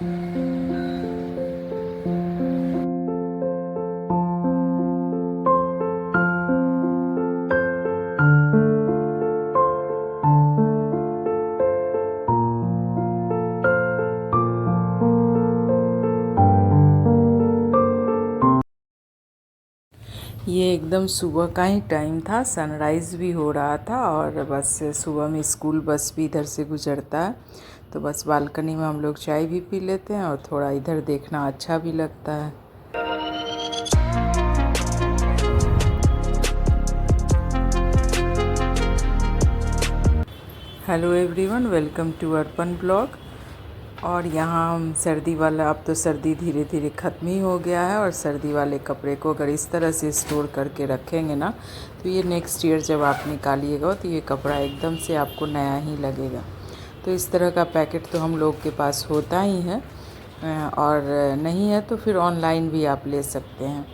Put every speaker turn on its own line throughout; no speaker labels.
ये एकदम सुबह का ही टाइम था, सनराइज़ भी हो रहा था और बस सुबह में स्कूल बस भी इधर से गुजरता है, तो बस बालकनी में हम लोग चाय भी पी लेते हैं और थोड़ा इधर देखना अच्छा भी लगता है। Hello everyone, welcome to Arpan blog. और यहाँ हम सर्दी वाला, अब तो सर्दी धीरे धीरे ख़त्म ही हो गया है और सर्दी वाले कपड़े को अगर इस तरह से स्टोर करके रखेंगे ना, तो ये नेक्स्ट ईयर जब आप निकालिएगा तो ये कपड़ा एकदम से आपको नया ही लगेगा। तो इस तरह का पैकेट तो हम लोग के पास होता ही है, और नहीं है तो फिर ऑनलाइन भी आप ले सकते हैं।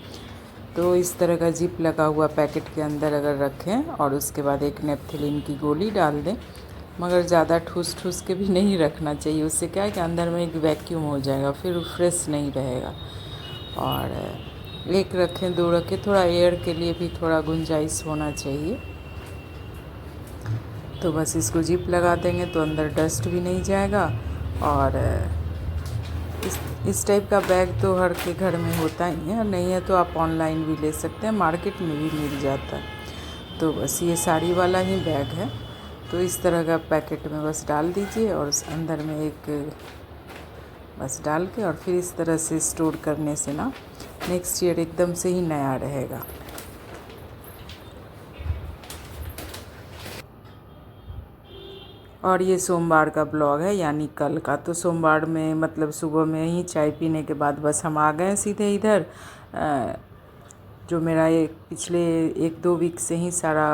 तो इस तरह का जिप लगा हुआ पैकेट के अंदर अगर रखें और उसके बाद एक नेपथलीन की गोली डाल दें, मगर ज़्यादा ठूस ठूस के भी नहीं रखना चाहिए, उससे क्या है कि अंदर में एक वैक्यूम हो जाएगा, फिर फ्रेश नहीं रहेगा। और एक रखें, दो रखें, थोड़ा एयर के लिए भी थोड़ा गुंजाइश होना चाहिए। तो बस इसको जिप लगा देंगे तो अंदर डस्ट भी नहीं जाएगा। और इस टाइप का बैग तो हर के घर में होता ही है, नहीं है तो आप ऑनलाइन भी ले सकते हैं, मार्केट में भी मिल जाता है। तो बस ये साड़ी वाला ही बैग है, तो इस तरह का पैकेट में बस डाल दीजिए और उस अंदर में एक बस डाल के और फिर इस तरह से स्टोर करने से ना नेक्स्ट ईयर एकदम से ही नया रहेगा। और ये सोमवार का ब्लॉग है, यानी कल का। तो सोमवार में मतलब सुबह में ही चाय पीने के बाद बस हम आ गए सीधे इधर। जो मेरा एक पिछले 1-2 वीक से ही सारा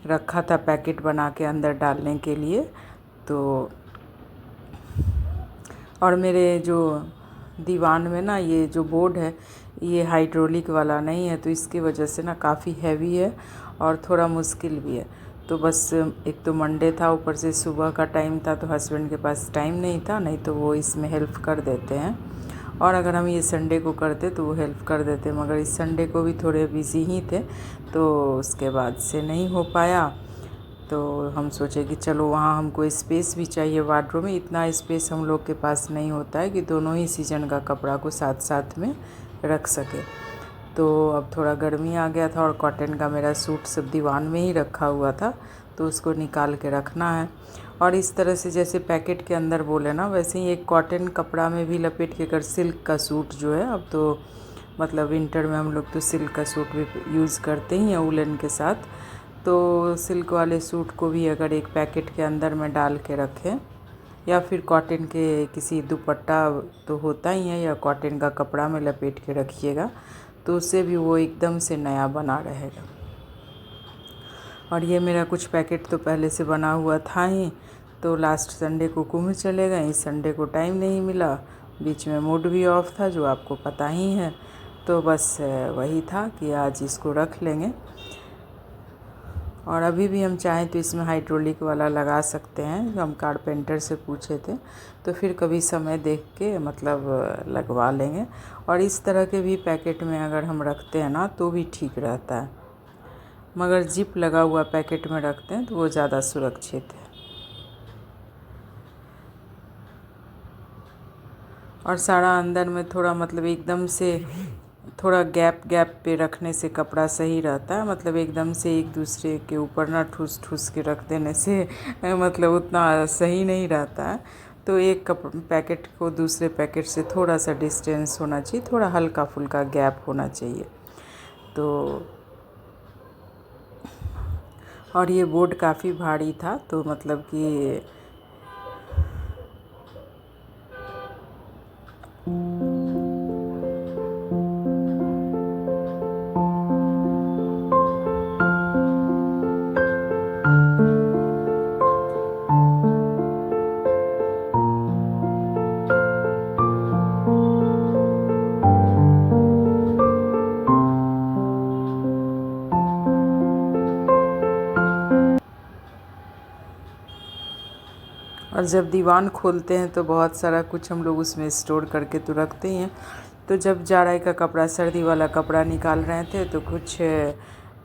रखा था पैकेट बना के अंदर डालने के लिए, तो और मेरे जो दीवान में ना ये जो बोर्ड है ये हाइड्रोलिक वाला नहीं है, तो इसकी वजह से ना काफ़ी हैवी है और थोड़ा मुश्किल भी है। तो बस एक तो मंडे था, ऊपर से सुबह का टाइम था, तो हस्बैंड के पास टाइम नहीं था, नहीं तो वो इसमें हेल्प कर देते हैं। और अगर हम ये संडे को करते तो वो हेल्प कर देते, मगर इस संडे को भी थोड़े बिज़ी ही थे, तो उसके बाद से नहीं हो पाया। तो हम सोचे कि चलो, वहाँ हमको स्पेस भी चाहिए वार्डरोब में, इतना स्पेस हम लोग के पास नहीं होता है कि दोनों ही सीजन का कपड़ा को साथ साथ में रख सके। तो अब थोड़ा गर्मी आ गया था और कॉटन का मेरा सूट सब दीवान में ही रखा हुआ था, तो उसको निकाल के रखना है। और इस तरह से जैसे पैकेट के अंदर बोले ना, वैसे ही एक कॉटन कपड़ा में भी लपेट के, अगर सिल्क का सूट जो है, अब तो मतलब विंटर में हम लोग तो सिल्क का सूट भी यूज़ करते ही हैं वुलन के साथ, तो सिल्क वाले सूट को भी अगर एक पैकेट के अंदर में डाल के रखें, या फिर कॉटन के किसी दुपट्टा तो होता ही है, या कॉटन का कपड़ा में लपेट के रखिएगा, तो उससे भी वो एकदम से नया बना रहेगा। और ये मेरा कुछ पैकेट तो पहले से बना हुआ था ही, तो लास्ट संडे को कुंभ चले गए, इस संडे को टाइम नहीं मिला, बीच में मूड भी ऑफ था जो आपको पता ही है। तो बस वही था कि आज इसको रख लेंगे। और अभी भी हम चाहें तो इसमें हाइड्रोलिक वाला लगा सकते हैं, जो हम कारपेंटर से पूछे थे, तो फिर कभी समय देख के मतलब लगवा लेंगे। और इस तरह के भी पैकेट में अगर हम रखते हैं ना तो भी ठीक रहता है, मगर जिप लगा हुआ पैकेट में रखते हैं तो वो ज़्यादा सुरक्षित है। और सारा अंदर में थोड़ा मतलब एकदम से थोड़ा गैप गैप पे रखने से कपड़ा सही रहता है, मतलब एकदम से एक दूसरे के ऊपर ना ठूस ठूस के रख देने से मतलब उतना सही नहीं रहता है। तो एक पैकेट को दूसरे पैकेट से थोड़ा सा डिस्टेंस होना चाहिए, थोड़ा हल्का फुल्का गैप होना चाहिए। तो और ये बोर्ड काफ़ी भारी था, तो मतलब कि और जब दीवान खोलते हैं तो बहुत सारा कुछ हम लोग उसमें स्टोर करके तो रखते ही हैं। तो जब जाड़ाई का कपड़ा, सर्दी वाला कपड़ा निकाल रहे थे तो कुछ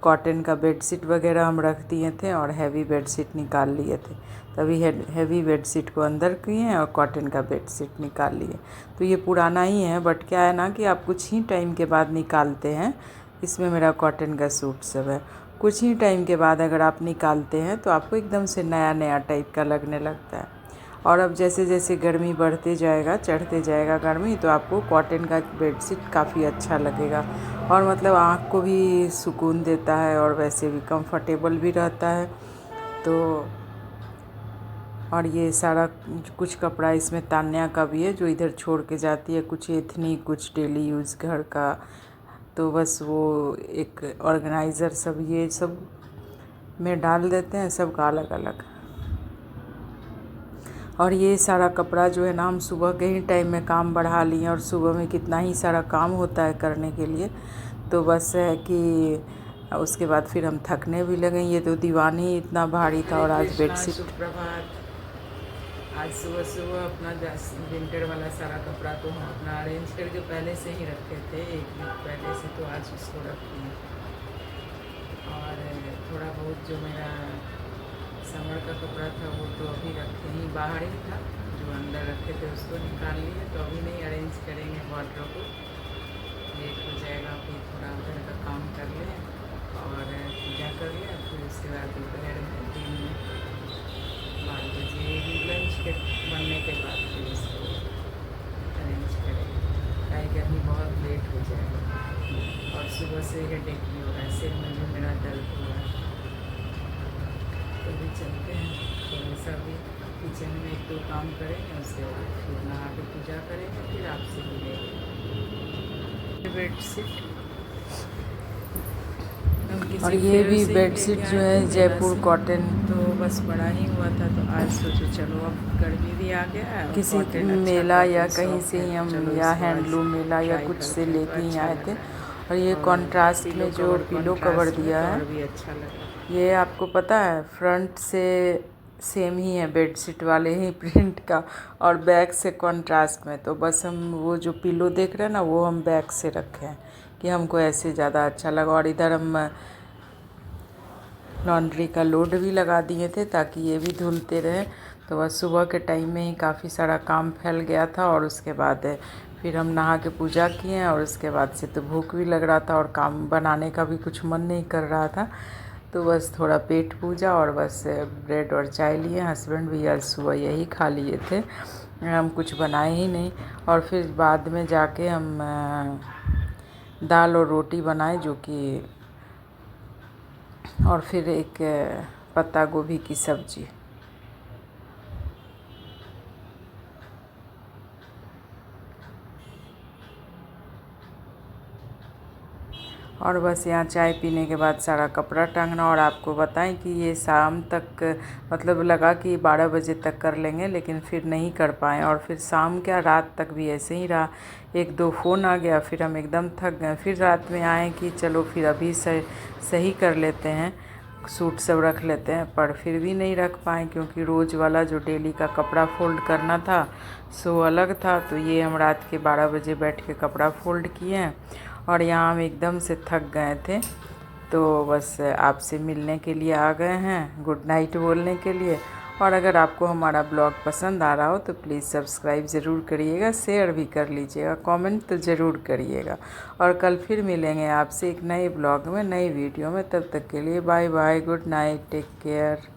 कॉटन का बेडशीट वगैरह हम रख दिए थे और हैवी बेडशीट निकाल लिए थे। तभी हैवी बेडशीट को अंदर किए हैं और कॉटन का बेडशीट निकाल लिए। तो ये पुराना ही है, बट क्या है ना कि आप कुछ ही टाइम के बाद निकालते हैं। इसमें मेरा कॉटन का सूट सब है। कुछ ही टाइम के बाद अगर आप निकालते हैं तो आपको एकदम से नया नया टाइप का लगने लगता है। और अब जैसे जैसे गर्मी बढ़ते जाएगा, चढ़ते जाएगा गर्मी, तो आपको कॉटन का बेडशीट काफ़ी अच्छा लगेगा और मतलब आँख को भी सुकून देता है और वैसे भी कंफर्टेबल भी रहता है। तो और ये सारा कुछ कपड़ा इसमें तान्या का भी है जो इधर छोड़ के जाती है, कुछ एथनिक, कुछ डेली यूज़ घर का। तो बस वो एक ऑर्गेनाइज़र सब ये सब में डाल देते हैं, सबका अलग अलग। और ये सारा कपड़ा जो है ना, हम सुबह के ही टाइम में काम बढ़ा लिए और सुबह में कितना ही सारा काम होता है करने के लिए। तो बस है कि उसके बाद फिर हम थकने भी लगे। ये तो दीवान ही इतना भारी था और आज बेडशीट। सुप्रभात। आज सुबह सुबह अपना विंटर वाला सारा कपड़ा तो हम अपना अरेंज करके पहले से ही रखे थे, एक वीक पहले से, तो आज उसको रख दिए। और थोड़ा बहुत जो मेरा समर का कपड़ा था वो तो अभी रखे ही, बाहर ही था, जो अंदर रखे थे उसको निकाल लिए। तो अभी नहीं, अरेंज करेंगे वार्डरोब को, लेट हो जाएगा। फिर थोड़ा घर का काम कर लें और पूजा कर लें, फिर उसके बाद दोपहर में, दिन में 12 बजे लंच के बनने के बाद फिर उसको अरेंज करेंगे, ताकि अभी बहुत लेट हो जाएगा। और सुबह से हेडेक भी हो रहा है, सिर में भी मेरा दर्द हो रहा है। तो भी चलते हैं, थोड़ा सा भी किचन में एक दो काम करेंगे, उसके बाद फिर नहा के पूजा करेंगे, फिर आपसे मिलेंगे। बेडशीट, और ये भी बेडशीट जो है जयपुर कॉटन, तो बस बड़ा ही हुआ था। तो आज सोचो चलो, अब गर्मी भी आ गया है, किसी मेला या कहीं से ही हम, या हैंडलूम मेला या कुछ से लेके ही आए थे। और ये कॉन्ट्रास्ट में जो पिलो कवर दिया है, भी अच्छा लगा। ये आपको पता है फ्रंट से सेम ही है बेडशीट वाले ही प्रिंट का, और बैक से कॉन्ट्रास्ट में। तो बस हम वो जो पिलो देख रहे हैं ना, वो हम बैक से रखे हैं कि हमको ऐसे ज़्यादा अच्छा लगा। और इधर हम लॉन्ड्री का लोड भी लगा दिए थे ताकि ये भी धुलते रहे। तो बस सुबह के टाइम में ही काफ़ी सारा काम फैल गया था और उसके बाद फिर हम नहा के पूजा किए और उसके बाद से तो भूख भी लग रहा था और काम बनाने का भी कुछ मन नहीं कर रहा था। तो बस थोड़ा पेट पूजा और बस ब्रेड और चाय लिए। हस्बैंड भी आज सुबह यही खा लिए थे, हम कुछ बनाए ही नहीं। और फिर बाद में जाके हम दाल और रोटी बनाए, जो कि, और फिर एक पत्ता गोभी की सब्ज़ी। और बस यहाँ चाय पीने के बाद सारा कपड़ा टांगना। और आपको बताएं कि ये शाम तक, मतलब लगा कि 12 बजे तक कर लेंगे, लेकिन फिर नहीं कर पाए। और फिर शाम क्या, रात तक भी ऐसे ही रहा। एक दो फ़ोन आ गया, फिर हम एकदम थक गए। फिर रात में आए कि चलो फिर अभी सही कर लेते हैं, सूट सब रख लेते हैं, पर फिर भी नहीं रख पाए क्योंकि रोज़ वाला जो डेली का कपड़ा फ़ोल्ड करना था सो अलग था। तो ये हम रात के 12 बजे बैठ के कपड़ा फ़ोल्ड किए हैं और यहाँ हम एकदम से थक गए थे। तो बस आपसे मिलने के लिए आ गए हैं, गुड नाइट बोलने के लिए। और अगर आपको हमारा ब्लॉग पसंद आ रहा हो तो प्लीज़ सब्सक्राइब ज़रूर करिएगा, शेयर भी कर लीजिएगा, कमेंट तो ज़रूर करिएगा। और कल फिर मिलेंगे आपसे एक नए ब्लॉग में, नई वीडियो में। तब तक के लिए bye bye, good night, take care.